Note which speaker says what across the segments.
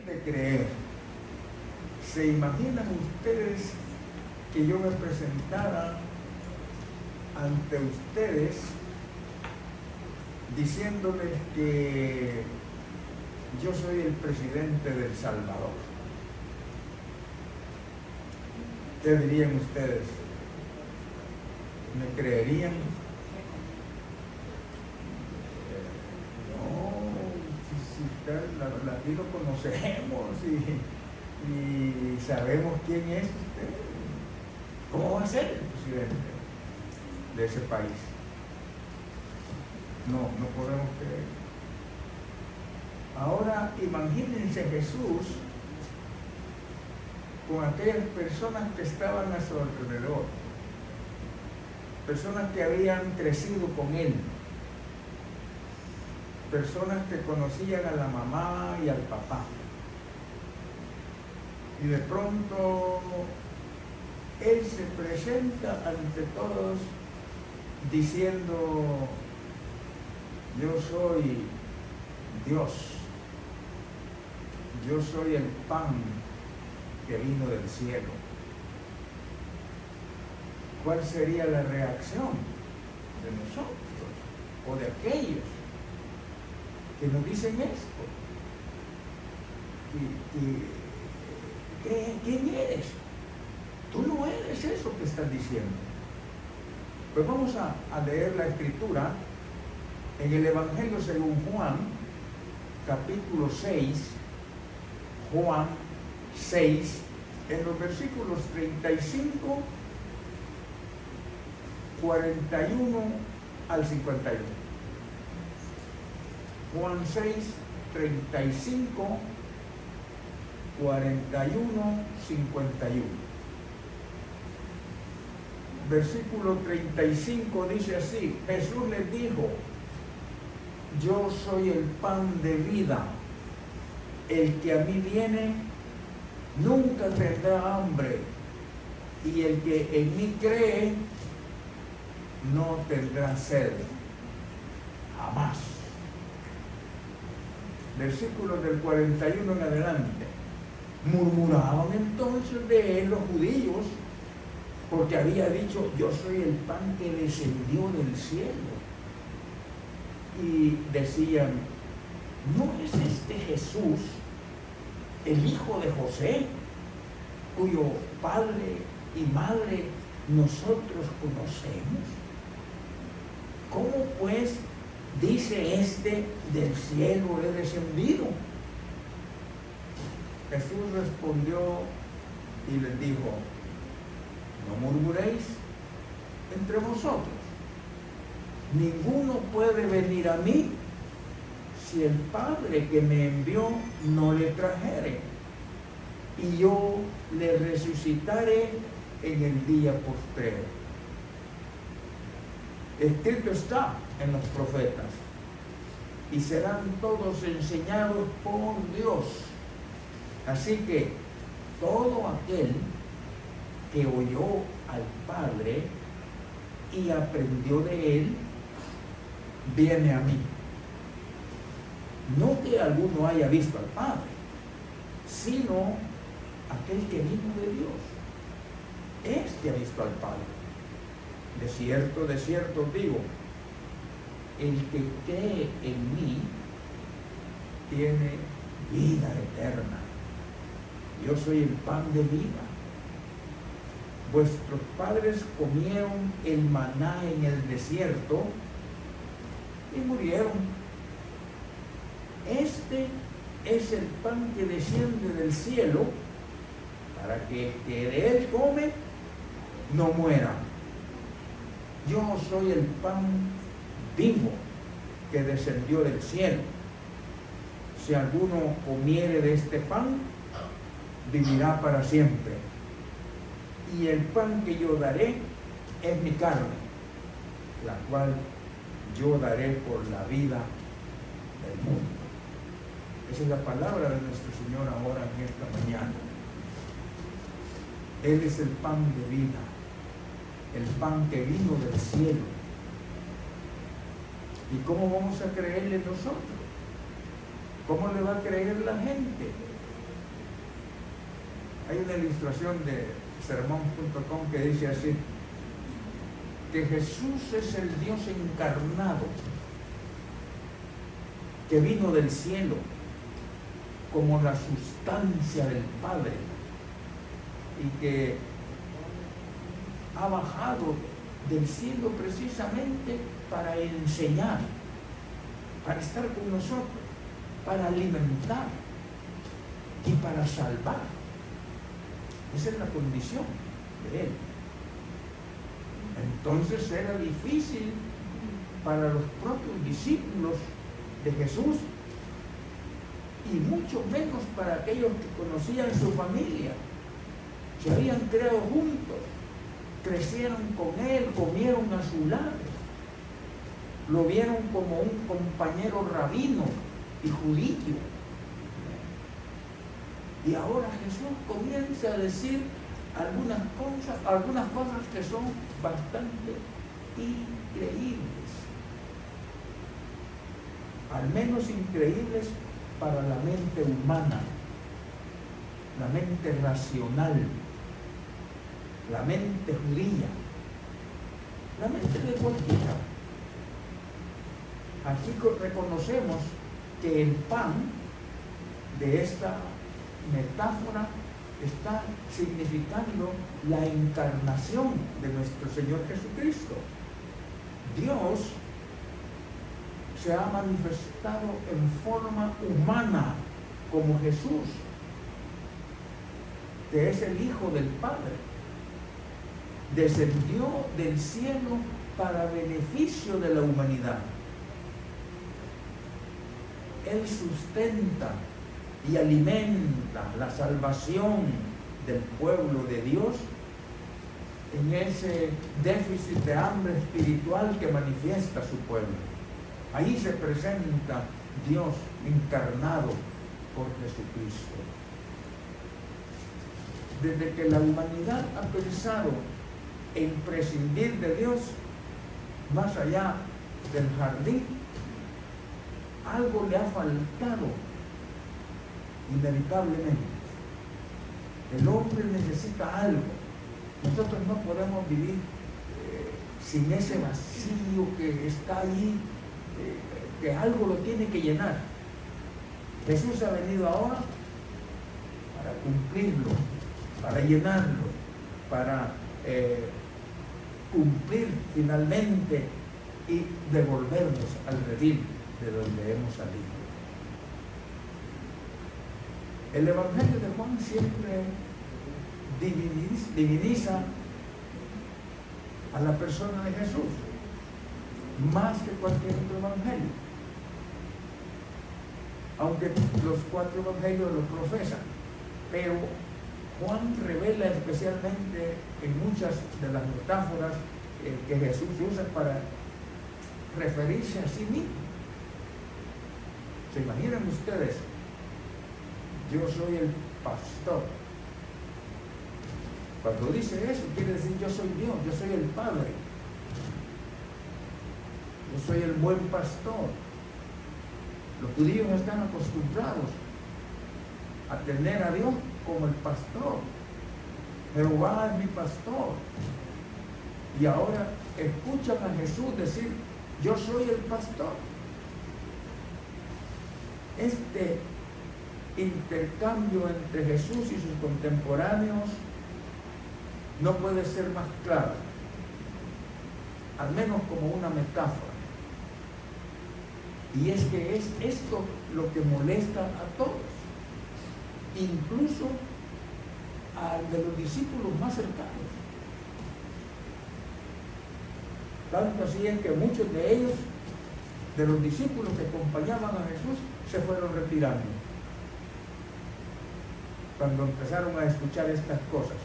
Speaker 1: de creer. ¿Se imaginan ustedes que yo me presentara ante ustedes diciéndoles que yo soy el presidente de El Salvador? ¿Qué dirían ustedes? ¿Me creerían? Aquí lo conocemos y sabemos quién es usted. ¿Cómo va a ser el presidente de ese país? No podemos creer. Ahora imagínense Jesús con aquellas personas que estaban a su alrededor, personas que habían crecido con él, personas que conocían a la mamá y al papá. Y de pronto él se presenta ante todos diciendo: yo soy Dios, yo soy el pan que vino del cielo. ¿Cuál sería la reacción de nosotros o de aquellos que nos dicen esto? ¿Quién eres? Tú no eres eso que estás diciendo. Pues vamos a leer la escritura en el Evangelio según Juan, capítulo 6, Juan 6, en los versículos 35, 41 al 51. Juan 6, 35, 41, 51. Versículo 35 dice así: Jesús les dijo: yo soy el pan de vida. El que a mí viene nunca tendrá hambre, y el que en mí cree no tendrá sed jamás. Versículos del 41 en adelante. Murmuraban entonces de él los judíos, porque había dicho: yo soy el pan que descendió del cielo. Y decían: ¿no es este Jesús el hijo de José, cuyo padre y madre nosotros conocemos? ¿Cómo pues dice este: del cielo he descendido? Jesús respondió y les dijo: no murmuréis entre vosotros. Ninguno puede venir a mí si el Padre que me envió no le trajere, y yo le resucitaré en el día postrero. Escrito está en los profetas: y serán todos enseñados por Dios. Así que todo aquel que oyó al Padre y aprendió de él, viene a mí. No que alguno haya visto al Padre, sino aquel que vino de Dios. Este ha visto al Padre. De cierto os digo, el que cree en mí tiene vida eterna. Yo soy el pan de vida. Vuestros padres comieron el maná en el desierto y murieron. Este es el pan que desciende del cielo, para que el que de él come no muera. Yo soy el pan vivo que descendió del cielo. Si alguno comiere de este pan, vivirá para siempre. Y el pan que yo daré es mi carne, la cual yo daré por la vida del mundo. Esa es la palabra de nuestro Señor ahora en esta mañana. Él es el pan de vida, el pan que vino del cielo. ¿Y cómo vamos a creerle nosotros? ¿Cómo le va a creer la gente Hay una ilustración de sermón.com que dice así, que Jesús es el Dios encarnado, que vino del cielo como la sustancia del Padre y que ha bajado del cielo precisamente para enseñar, para estar con nosotros, para alimentar y para salvar. Esa es la condición de Él. Entonces era difícil para los propios discípulos de Jesús y mucho menos para aquellos que conocían su familia. Se habían creado juntos, crecieron con Él, comieron a su lado, lo vieron como un compañero rabino y judío. Y ahora Jesús comienza a decir algunas cosas que son bastante increíbles, al menos increíbles para la mente humana, la mente racional, la mente judía, la mente de cualquiera. Aquí reconocemos que el pan de esta metáfora está significando la encarnación de nuestro Señor Jesucristo. Dios se ha manifestado en forma humana como Jesús, que es el Hijo del Padre. Descendió del cielo para beneficio de la humanidad. Él sustenta y alimenta la salvación del pueblo de Dios en ese déficit de hambre espiritual que manifiesta su pueblo. Ahí se presenta Dios encarnado por Jesucristo. Desde que la humanidad ha pensado en prescindir de Dios, más allá del jardín, algo le ha faltado inevitablemente. El hombre necesita algo. Nosotros no podemos vivir sin ese vacío que está ahí, que algo lo tiene que llenar. Jesús ha venido ahora para cumplirlo, para llenarlo, para cumplir finalmente y devolvernos al redil de donde hemos salido. El Evangelio de Juan siempre diviniza a la persona de Jesús más que cualquier otro evangelio, aunque los 4 evangelios lo profesan, pero Juan revela especialmente en muchas de las metáforas que Jesús usa para referirse a sí mismo. ¿Se imaginan ustedes? Yo soy el pastor. Cuando dice eso, quiere decir yo soy Dios, yo soy el Padre. Yo soy el buen pastor. Los judíos están acostumbrados a tener a Dios como el pastor. Jehová es mi pastor. Y ahora escuchan a Jesús decir, yo soy el pastor. Este intercambio entre Jesús y sus contemporáneos no puede ser más claro, al menos como una metáfora. Y es que es esto lo que molesta a todos, incluso a de los discípulos más cercanos. Tanto así es que muchos de ellos, de los discípulos que acompañaban a Jesús, se fueron retirando cuando empezaron a escuchar estas cosas.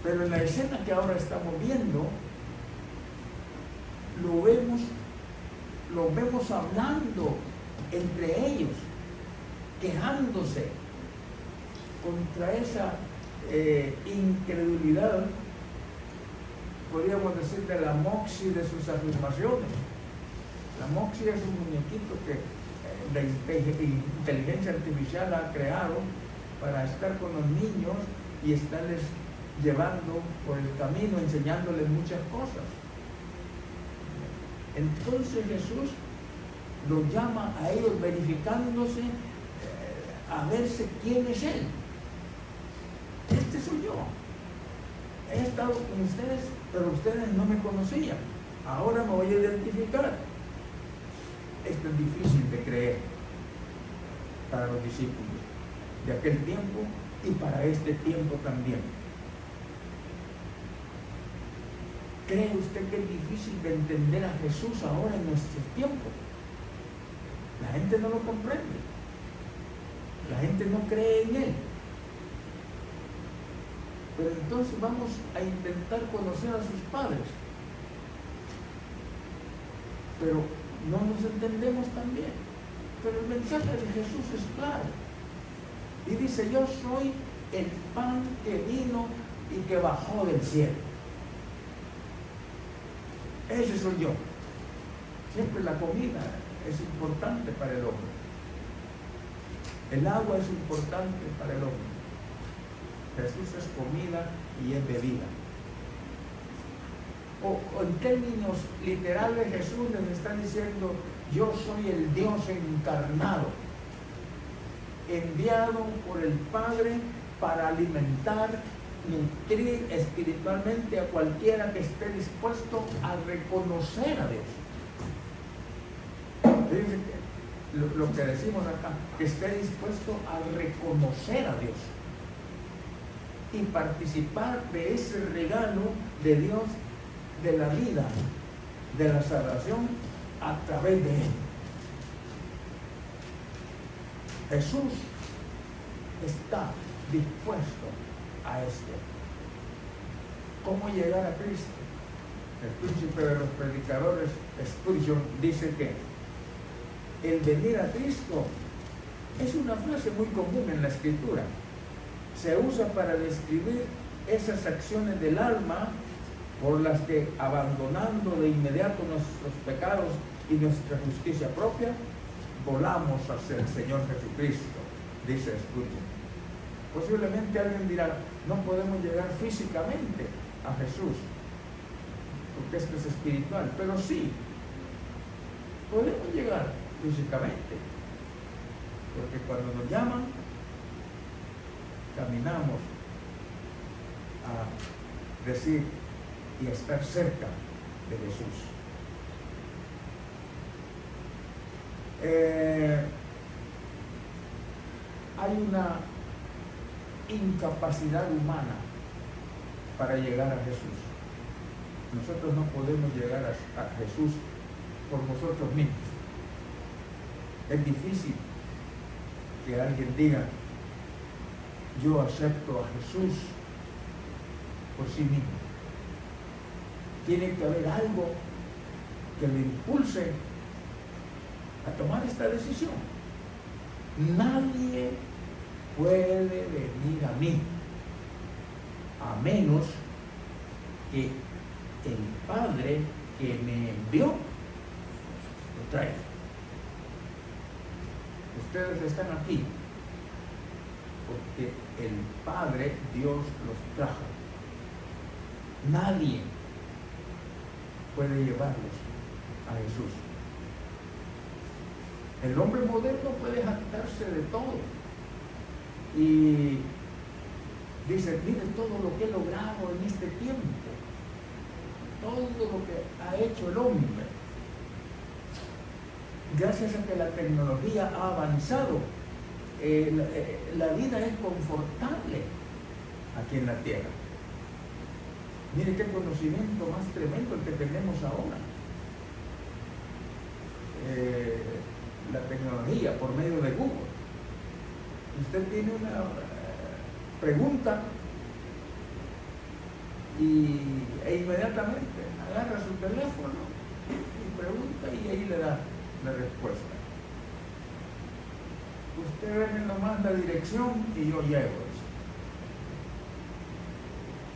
Speaker 1: Pero en la escena que ahora estamos viendo, lo vemos hablando entre ellos, quejándose contra esa incredulidad, podríamos decir, de la moxie de sus afirmaciones. La moxie es un muñequito que la inteligencia artificial ha creado para estar con los niños y estarles llevando por el camino, enseñándoles muchas cosas. Entonces Jesús los llama a ellos verificándose a verse quién es Él. Este soy yo. He estado con ustedes, pero ustedes no me conocían. Ahora me voy a identificar. Esto es difícil de creer para los discípulos de aquel tiempo y para este tiempo también. ¿Cree usted que es difícil de entender a Jesús ahora en nuestros tiempos? La gente no lo comprende. La gente no cree en Él. Pero entonces vamos a intentar conocer a sus padres. Pero no nos entendemos tan bien. Pero el mensaje de Jesús es claro. Y dice, yo soy el pan que vino y que bajó del cielo. Ese soy yo. Siempre la comida es importante para el hombre. El agua es importante para el hombre. Jesús es comida y es bebida. O en términos literales, Jesús les está diciendo, yo soy el Dios encarnado, enviado por el Padre para alimentar, nutrir espiritualmente a cualquiera que esté dispuesto a reconocer a Dios. Lo que decimos acá, que esté dispuesto a reconocer a Dios y participar de ese regalo de Dios, de la vida, de la salvación a través de Él. Jesús está dispuesto a esto. ¿Cómo llegar a Cristo? El príncipe de los predicadores, Spurgeon, dice que el venir a Cristo es una frase muy común en la Escritura. Se usa para describir esas acciones del alma por las que, abandonando de inmediato nuestros pecados y nuestra justicia propia, volamos hacia el Señor Jesucristo, dice Spurgeon. Posiblemente alguien dirá, no podemos llegar físicamente a Jesús, porque esto es espiritual, pero sí, podemos llegar físicamente, porque cuando nos llaman, caminamos a decir y a estar cerca de Jesús. Hay una incapacidad humana para llegar a Jesús. Nosotros no podemos llegar a Jesús por nosotros mismos. Es difícil que alguien diga, yo acepto a Jesús por sí mismo. Tiene que haber algo que le impulse a tomar esta decisión. Nadie puede venir a mí a menos que el Padre que me envió lo traiga. Ustedes están aquí porque el Padre, Dios, los trajo. Nadie puede llevarlos a Jesús. El hombre moderno puede jactarse de todo y dice, mire todo lo que he logrado en este tiempo, todo lo que ha hecho el hombre. Gracias a que la tecnología ha avanzado, la vida es confortable aquí en la tierra. Mire qué conocimiento más tremendo el que tenemos ahora. La tecnología por medio de Google. Usted tiene una pregunta e inmediatamente agarra su teléfono y pregunta y ahí le da la respuesta. Usted ve nomás la dirección y yo llego.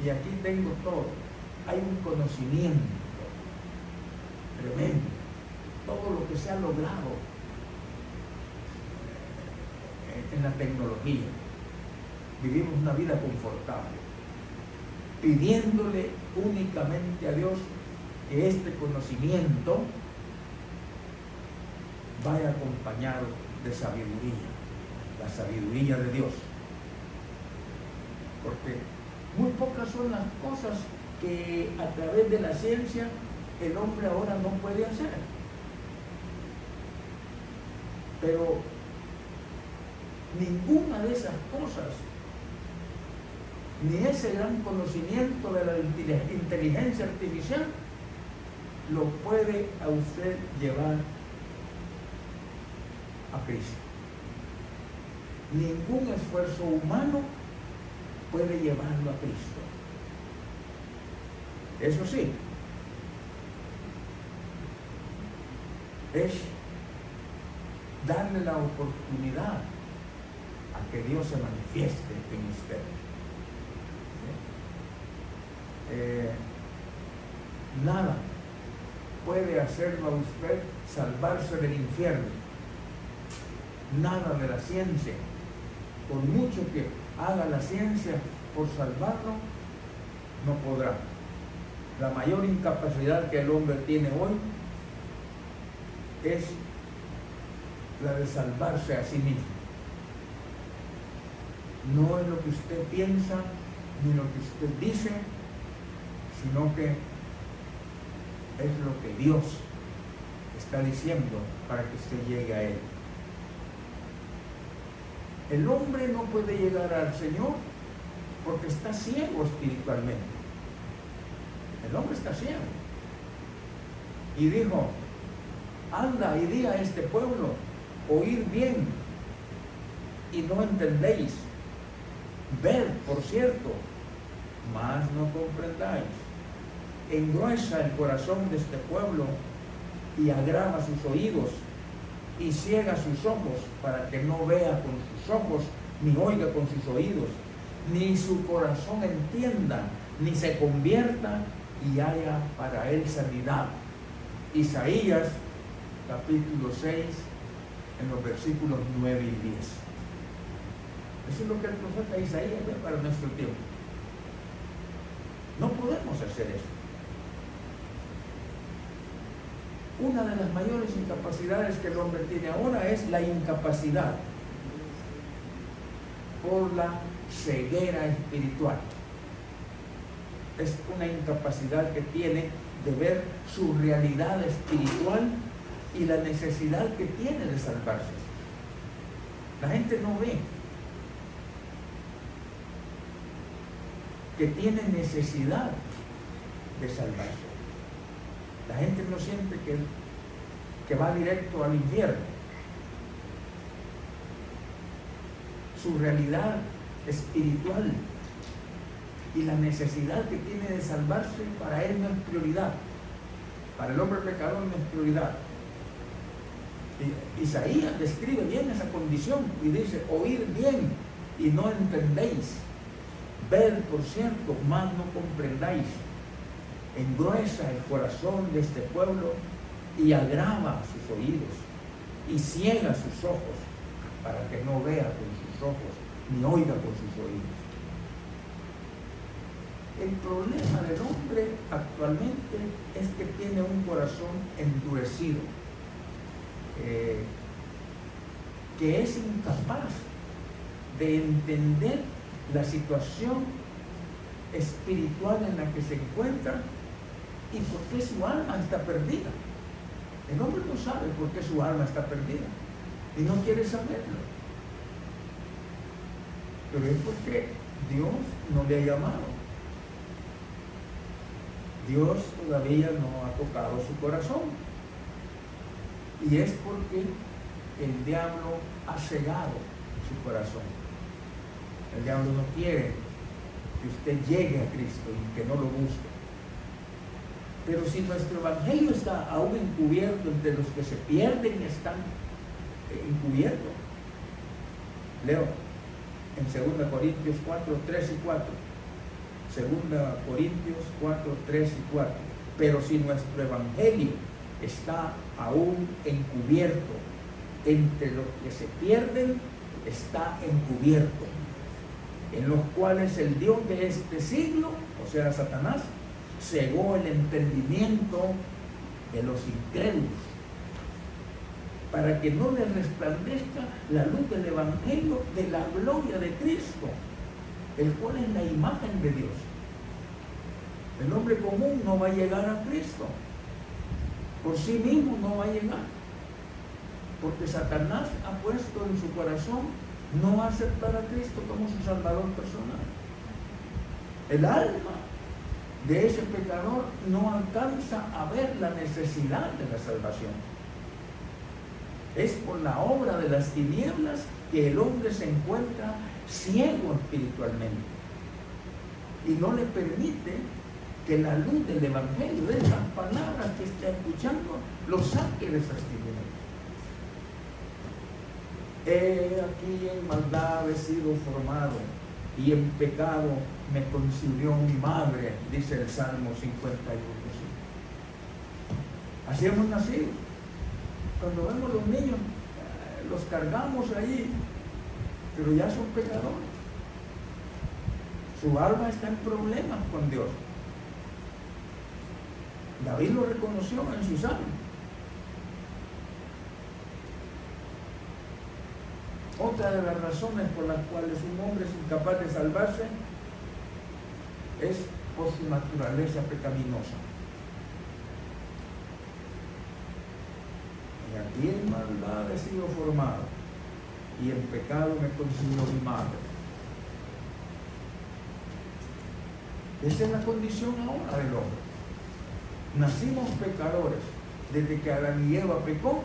Speaker 1: Y aquí tengo todo. Hay un conocimiento tremendo. Todo lo que se ha logrado en la tecnología. vivimos una vida confortable, pidiéndole únicamente a Dios que este conocimiento vaya acompañado de sabiduría, la sabiduría de Dios. Porque muy pocas son las cosas que a través de la ciencia el hombre ahora no puede hacer. Pero ninguna de esas cosas, ni ese gran conocimiento de la inteligencia artificial, lo puede a usted llevar a Cristo. Ningún esfuerzo humano puede llevarlo a Cristo. Eso sí, es darle la oportunidad a que Dios se manifieste en usted. Nada puede hacerlo a usted salvarse del infierno. Nada de la ciencia, por mucho que haga la ciencia por salvarlo, no podrá. La mayor incapacidad que el hombre tiene hoy es la de salvarse a sí mismo. No es lo que usted piensa ni lo que usted dice, sino que es lo que Dios está diciendo para que usted llegue a Él. El hombre no puede llegar al Señor porque está ciego espiritualmente. El hombre está ciego. Y dijo: anda y di a este pueblo, oíd bien y no entendéis, ved por cierto, mas no comprendáis. Engruesa el corazón de este pueblo y agrava sus oídos y ciega sus ojos, para que no vea con sus ojos, ni oiga con sus oídos, ni su corazón entienda, ni se convierta y haya para él sanidad. Isaías capítulo 6, en los versículos 9 y 10. Eso es lo que el profeta Isaías ve para nuestro tiempo. No podemos hacer eso. Una de las mayores incapacidades que el hombre tiene ahora es la incapacidad por la ceguera espiritual. Es una incapacidad que tiene de ver su realidad espiritual y la necesidad que tiene de salvarse. La gente no ve que tiene necesidad de salvarse. La gente no siente que va directo al infierno. Su realidad espiritual y la necesidad que tiene de salvarse para él no es prioridad. Para el hombre pecador no es prioridad. Isaías describe bien esa condición y dice: oíd bien y no entendéis, ved por cierto, mas no comprendáis. Engruesa el corazón de este pueblo y agrava sus oídos y ciega sus ojos, para que no vea con sus ojos ni oiga con sus oídos. El problema del hombre actualmente es que tiene un corazón endurecido, que es incapaz de entender la situación espiritual en la que se encuentra y por qué su alma está perdida. El hombre no sabe por qué su alma está perdida y no quiere saberlo, pero es porque Dios no le ha llamado. Dios todavía no ha tocado su corazón, y es porque el diablo ha cegado su corazón. El diablo no quiere que usted llegue a Cristo y que no lo busque. Pero si nuestro evangelio está aún encubierto entre los que se pierden, están encubiertos. Leo en 2 Corintios 4, 3 y 4. 2 Corintios 4, 3 y 4. Pero si nuestro evangelio está aún encubierto entre los que se pierden, está encubierto. en los cuales el Dios de este siglo, o sea, Satanás, cegó el entendimiento de los incrédulos, para que no les resplandezca la luz del Evangelio de la gloria de Cristo, el cual es la imagen de Dios. El hombre común no va a llegar a Cristo, por sí mismo no va a llegar, porque Satanás ha puesto en su corazón no aceptar a Cristo como su Salvador personal. El alma de ese pecador no alcanza a ver la necesidad de la salvación. Es por la obra de las tinieblas que el hombre se encuentra ciego espiritualmente y no le permite que la luz del Evangelio, de esas palabras que está escuchando, lo saque de esas tinieblas. He aquí en maldad he sido formado y en pecado me concibió mi madre, dice el Salmo 51. Así hemos nacido. Cuando vemos los niños, los cargamos ahí, pero ya son pecadores. Su alma está en problemas con Dios. David lo reconoció en su salmo. Otra de las razones por las cuales un hombre es incapaz de salvarse es por su naturaleza pecaminosa. Y aquí en maldad he sido formado, y en pecado me concibió mi madre. Esa es la condición ahora del hombre. Nacimos pecadores. Desde que Adán y Eva pecó,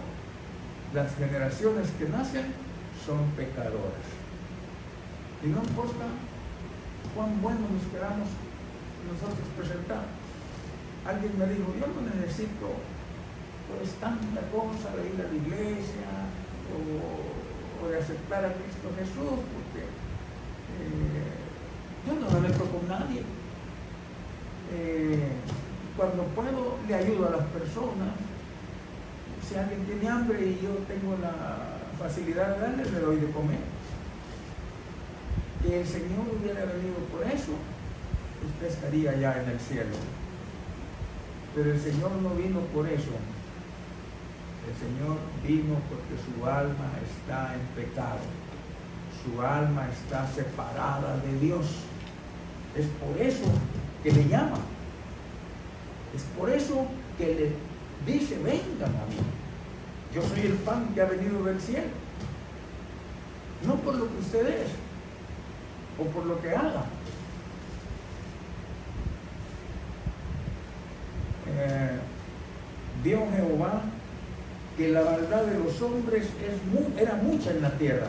Speaker 1: las generaciones que nacen son pecadoras. Y no importa cuán bueno nos queramos nosotros presentar. Alguien me dijo, yo no necesito pues tanta cosa de ir a la iglesia o de aceptar a Cristo Jesús, porque yo no me meto con nadie. Cuando puedo le ayudo a las personas. Si alguien tiene hambre y yo tengo la facilidad de darle, le doy de comer. Que el Señor hubiera venido por eso, usted estaría ya en el cielo. Pero el Señor no vino por eso. El Señor vino porque su alma está en pecado. Su alma está separada de Dios. Es por eso que le llama. Es por eso que le dice, vengan a mí. Yo soy el pan que ha venido del cielo. No por lo que usted es o por lo que haga. Vio Jehová que la maldad de los hombres era mucha en la tierra,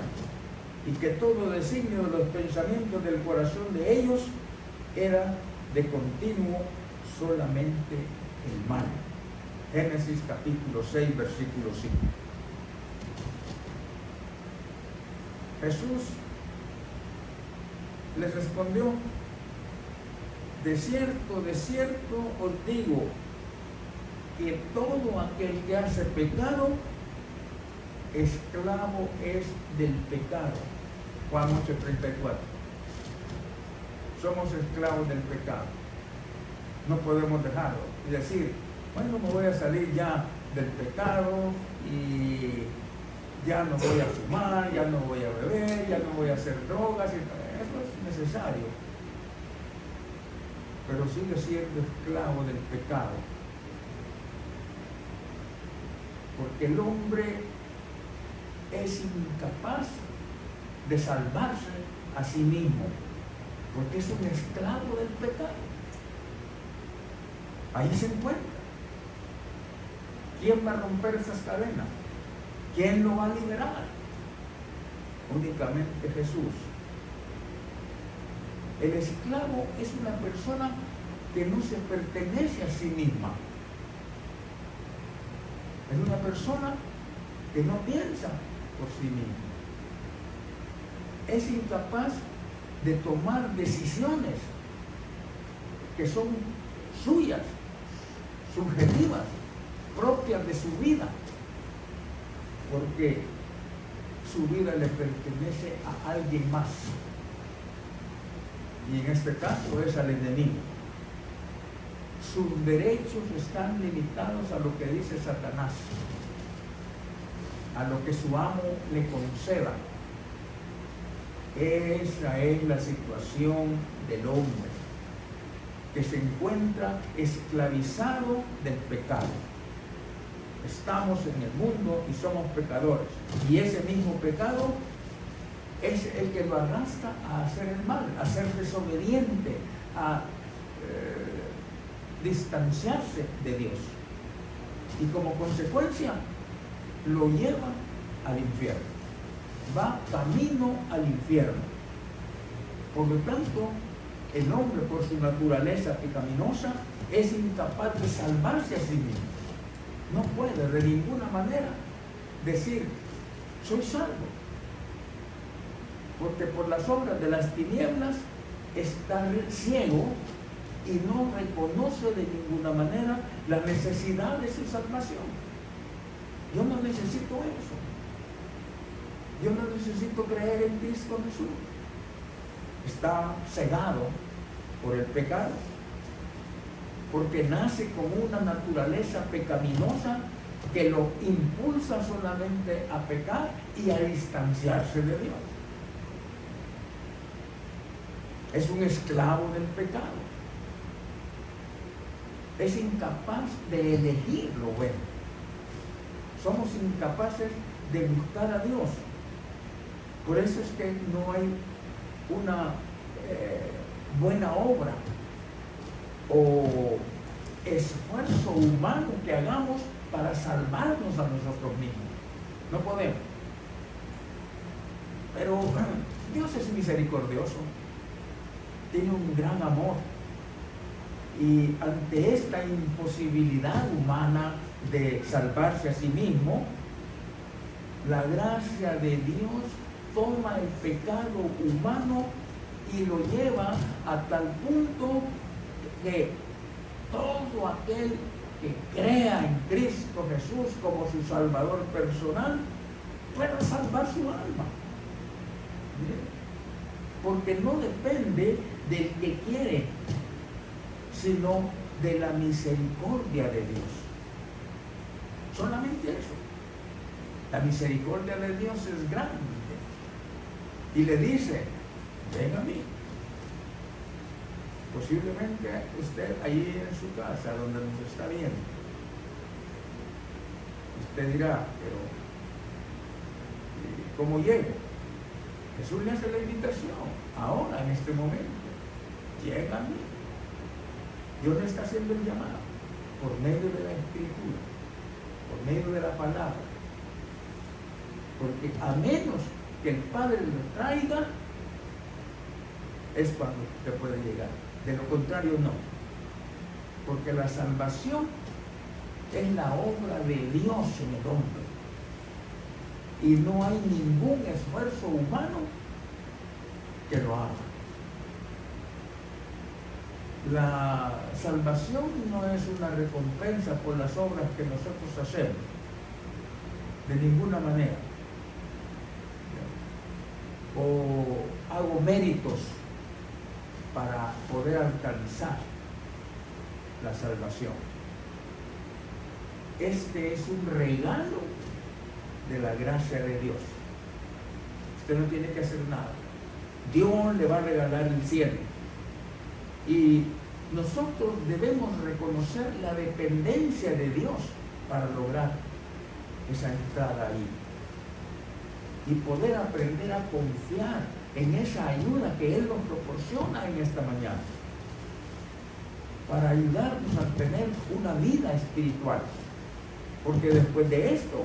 Speaker 1: y que todo designio de los pensamientos del corazón de ellos era de continuo solamente el mal. Génesis capítulo 6, versículo 5. Jesús les respondió, de cierto os digo, que todo aquel que hace pecado, esclavo es del pecado. Juan 8:34. Somos esclavos del pecado. No podemos dejarlo y decir, bueno, me voy a salir ya del pecado y ya no voy a fumar, ya no voy a beber, ya no voy a hacer drogas. Eso es necesario. Pero sigue siendo esclavo del pecado. Porque el hombre es incapaz de salvarse a sí mismo, porque es un esclavo del pecado. Ahí se encuentra. ¿Quién va a romper esas cadenas? ¿Quién lo va a liberar? Únicamente Jesús. El esclavo es una persona que no se pertenece a sí misma. Es una persona que no piensa por sí misma. Es incapaz de tomar decisiones que son suyas, subjetivas, propias de su vida, porque su vida le pertenece a alguien más. y en este caso es al enemigo. Sus derechos están limitados a lo que dice Satanás, a lo que su amo le conceda. Esa es la situación del hombre, que se encuentra esclavizado del pecado. Estamos en el mundo y somos pecadores, y ese mismo pecado es el que lo arrastra a hacer el mal, a ser desobediente, a distanciarse de Dios, y como consecuencia lo lleva al infierno, va camino al infierno. Por lo tanto, el hombre, por su naturaleza pecaminosa, es incapaz de salvarse a sí mismo. No puede de ninguna manera decir, soy salvo, porque por las obras de las tinieblas está ciego y no reconoce de ninguna manera la necesidad de su salvación. Yo no necesito eso. Yo no necesito creer en Cristo Jesús. Está cegado por el pecado, porque nace con una naturaleza pecaminosa que lo impulsa solamente a pecar y a distanciarse de Dios. Es un esclavo del pecado. Es incapaz de elegir lo bueno. Somos incapaces de buscar a Dios. Por eso es que no hay una buena obra o esfuerzo humano que hagamos para salvarnos a nosotros mismos. No podemos. Pero Dios es misericordioso, tiene un gran amor, y ante esta imposibilidad humana de salvarse a sí mismo, la gracia de Dios toma el pecado humano y lo lleva a tal punto que todo aquel que crea en Cristo Jesús como su Salvador personal pueda salvar su alma. Porque no depende del que quiere, sino de la misericordia de Dios. Solamente eso. La misericordia de Dios es grande. Y le dice, ven a mí. Posiblemente usted ahí en su casa, donde nos está viendo, usted dirá, pero ¿cómo llego? Jesús le hace la invitación, ahora, en este momento. Llega a mí. Dios le está haciendo el llamado por medio de la Escritura, por medio de la palabra. Porque a menos que el Padre lo traiga, es cuando usted puede llegar. De lo contrario, no. Porque la salvación es la obra de Dios en el hombre. Y no hay ningún esfuerzo humano que lo haga. La salvación no es una recompensa por las obras que nosotros hacemos. De ninguna manera. O hago méritos para poder alcanzar la salvación. Este es un regalo de la gracia de Dios. Usted no tiene que hacer nada. Dios le va a regalar el cielo. Y nosotros debemos reconocer la dependencia de Dios para lograr esa entrada ahí. Y poder aprender a confiar en esa ayuda que Él nos proporciona en esta mañana, para ayudarnos a tener una vida espiritual. Porque después de esto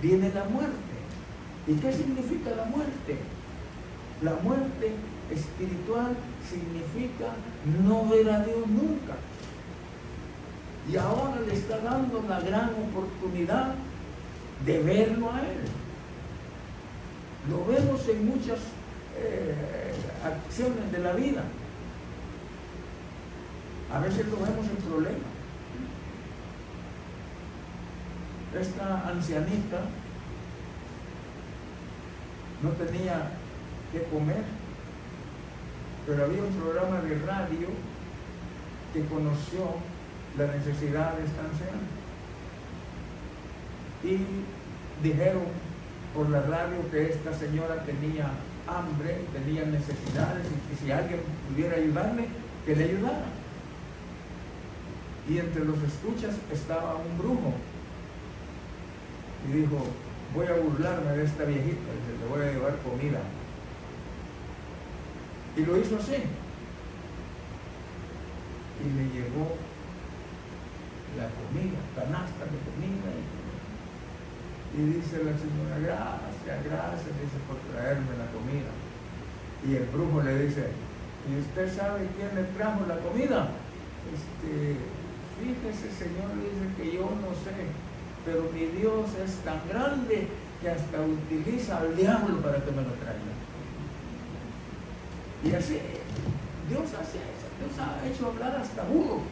Speaker 1: viene la muerte. ¿Y qué significa la muerte? La muerte espiritual significa no ver a Dios nunca. Y ahora le está dando la gran oportunidad de verlo a Él. Lo vemos en muchas acciones de la vida. A veces lo vemos en problemas. Esta ancianita no tenía que comer, pero había un programa de radio que conoció la necesidad de esta anciana. Y dijeron por la radio que esta señora tenía hambre, tenía necesidades y que si alguien pudiera ayudarle, que le ayudara. Y entre los escuchas estaba un brujo y dijo: voy a burlarme de esta viejita, le voy a llevar comida. Y lo hizo así. Y le llevó la comida, canasta de comida. Y dice la señora: gracias, dice, por traerme la comida. Y el brujo le dice: ¿y usted sabe quién le trajo la comida? Fíjese, señor, dice, que yo no sé, pero mi Dios es tan grande que hasta utiliza al diablo para que me lo traiga. Y así, Dios hace eso. Dios ha hecho hablar hasta burros.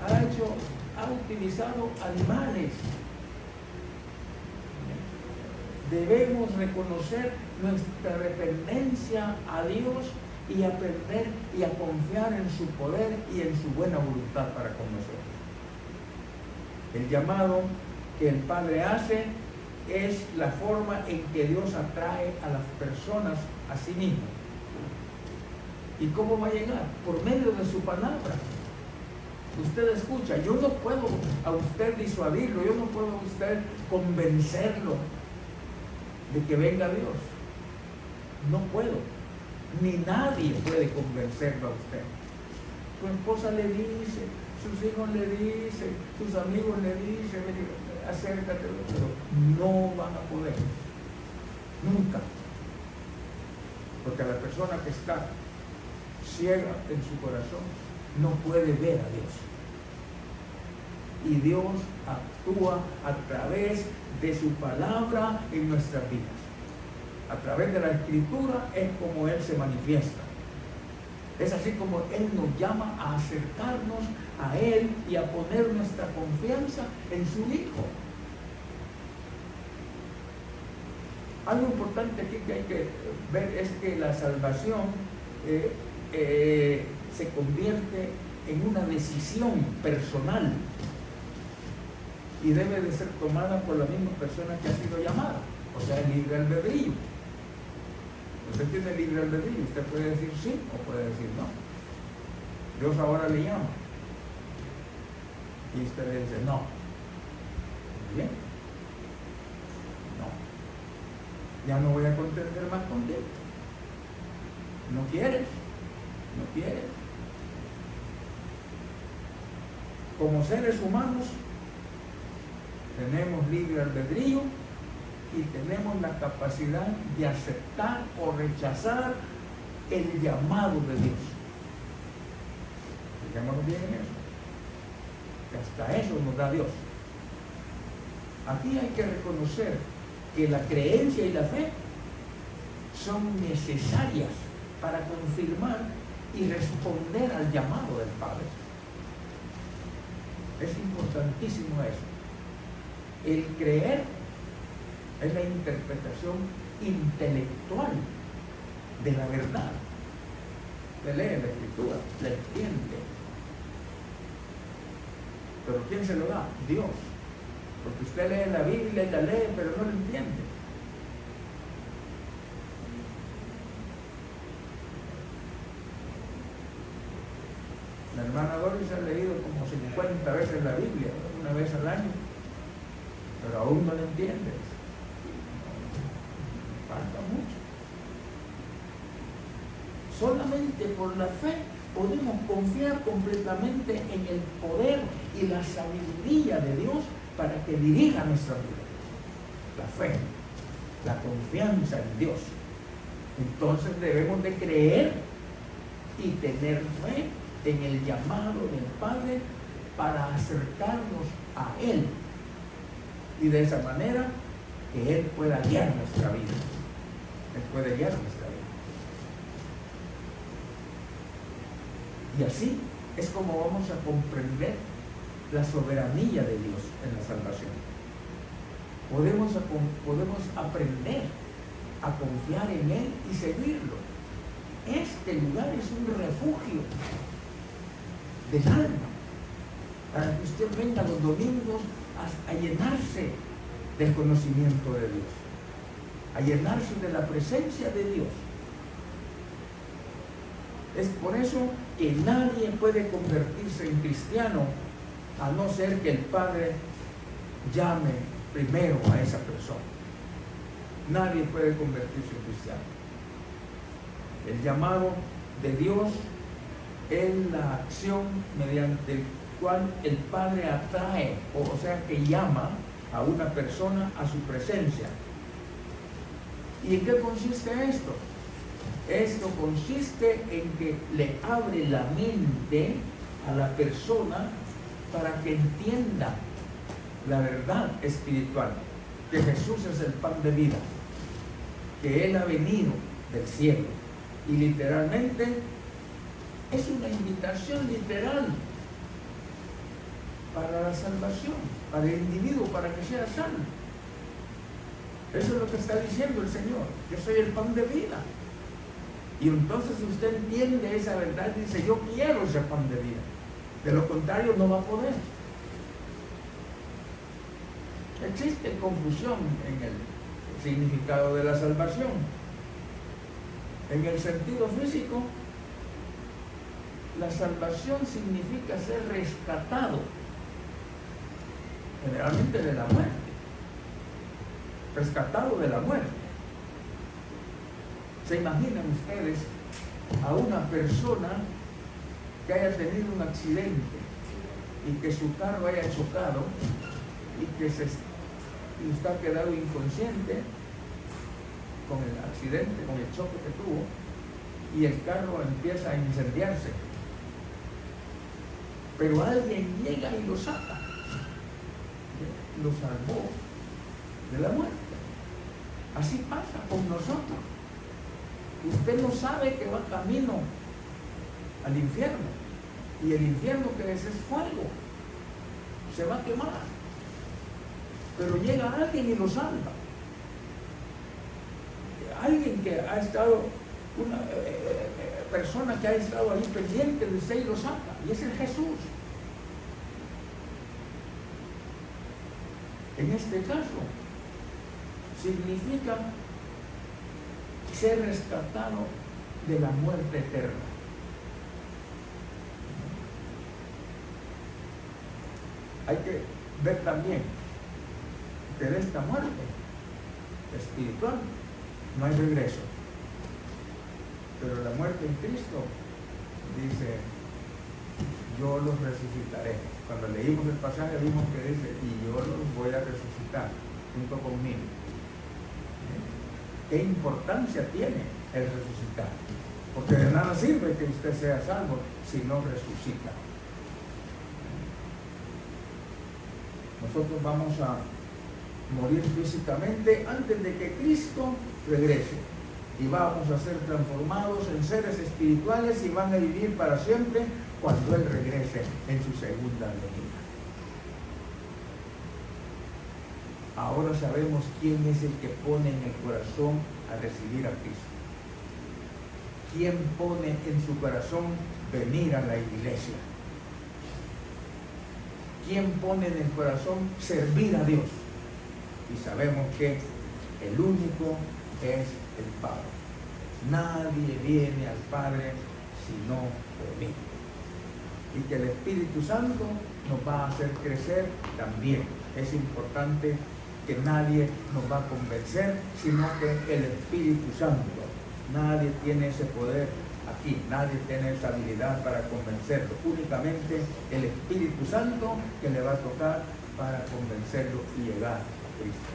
Speaker 1: Ha utilizado animales. Debemos reconocer nuestra dependencia a Dios y aprender y a confiar en su poder y en su buena voluntad para con nosotros. El llamado que el Padre hace es la forma en que Dios atrae a las personas a sí mismo. ¿Y cómo va a llegar? Por medio de su palabra. Usted escucha, yo no puedo a usted disuadirlo, yo no puedo a usted convencerlo de que venga Dios. No puedo. Ni nadie puede convencerlo a usted. Su esposa le dice, sus hijos le dicen, sus amigos le dicen, acércate, pero no van a poder. Nunca. Porque la persona que está ciega en su corazón no puede ver a Dios. Y Dios actúa a través de su palabra en nuestras vidas. A través de la Escritura es como Él se manifiesta. Es así como Él nos llama a acercarnos a Él y a poner nuestra confianza en su Hijo. Algo importante aquí que hay que ver es que la salvación se convierte en una decisión personal y debe de ser tomada por la misma persona que ha sido llamada, o sea, el libre albedrío. Usted tiene libre albedrío, usted puede decir sí o puede decir no. Dios ahora le llama y usted le dice no. Bien, no, ya no voy a contender más contigo. No quieres. Como seres humanos tenemos libre albedrío y tenemos la capacidad de aceptar o rechazar el llamado de Dios. Fijémonos bien en eso, que hasta eso nos da Dios. Aquí hay que reconocer que la creencia y la fe son necesarias para confirmar y responder al llamado del Padre. Es importantísimo eso. El creer es la interpretación intelectual de la verdad. Usted lee la Escritura, la entiende. ¿Pero quién se lo da? Dios. Porque usted lee la Biblia y la lee, pero no la entiende. La hermana Doris ha leído como 50 veces la Biblia, una vez al año, pero aún no la entiende. Falta mucho. Solamente por la fe podemos confiar completamente en el poder y la sabiduría de Dios para que dirija nuestra vida. La fe, la confianza en Dios. Entonces debemos de creer y tener fe en el llamado del Padre para acercarnos a Él y de esa manera que Él pueda guiar nuestra vida. Él puede guiar nuestra vida. Y así es como vamos a comprender la soberanía de Dios en la salvación. Podemos aprender a confiar en Él y seguirlo. este lugar es un refugio del alma, para que usted venga los domingos a llenarse del conocimiento de Dios, a llenarse de la presencia de Dios. Es por eso que nadie puede convertirse en cristiano a no ser que el Padre llame primero a esa persona. Nadie puede convertirse en cristiano. El llamado de Dios es la acción mediante el cual el Padre atrae, o sea que llama a una persona a su presencia. ¿Y en qué consiste esto? Esto consiste en que le abre la mente a la persona para que entienda la verdad espiritual, que Jesús es el pan de vida, que Él ha venido del cielo, y literalmente es una invitación literal para la salvación, para el individuo, para que sea salvo. Eso es lo que está diciendo el Señor: yo soy el pan de vida. Y entonces, si usted entiende esa verdad, dice: yo quiero ese pan de vida. De lo contrario, no va a poder. Existe confusión en el significado de la salvación. En el sentido físico, la salvación significa ser rescatado, generalmente de la muerte. Rescatado de la muerte. ¿Se imaginan ustedes a una persona que haya tenido un accidente y que su carro haya chocado y que y usted ha quedado inconsciente con el accidente, con el choque que tuvo, y el carro empieza a incendiarse? Pero alguien llega y lo saca, lo salvó de la muerte. Así pasa con nosotros. Usted no sabe que va camino al infierno, y el infierno que es fuego, se va a quemar, pero llega alguien y lo salva. Alguien que ha estado, una persona que ha estado ahí pendiente de usted y lo saca, y ese es Jesús. En este caso significa ser rescatado de la muerte eterna. Hay que ver también que de esta muerte espiritual no hay regreso, pero la muerte en Cristo dice: yo los resucitaré. Cuando leímos el pasaje vimos que dice: y yo los voy a resucitar junto conmigo. ¿Qué importancia tiene el resucitar? Porque de nada sirve que usted sea salvo si no resucita. Nosotros vamos a morir físicamente antes de que Cristo regrese, y vamos a ser transformados en seres espirituales y van a vivir para siempre cuando Él regrese en su segunda venida. Ahora sabemos quién es el que pone en el corazón a recibir a Cristo. ¿Quién pone en su corazón venir a la iglesia? ¿Quién pone en el corazón servir a Dios? Y sabemos que el único es el Padre. Nadie viene al Padre sino por mí. Y que el Espíritu Santo nos va a hacer crecer también. Es importante que nadie nos va a convencer, sino que el Espíritu Santo. Nadie tiene ese poder aquí, nadie tiene esa habilidad para convencerlo. Únicamente el Espíritu Santo, que le va a tocar para convencerlo y llegar a Cristo.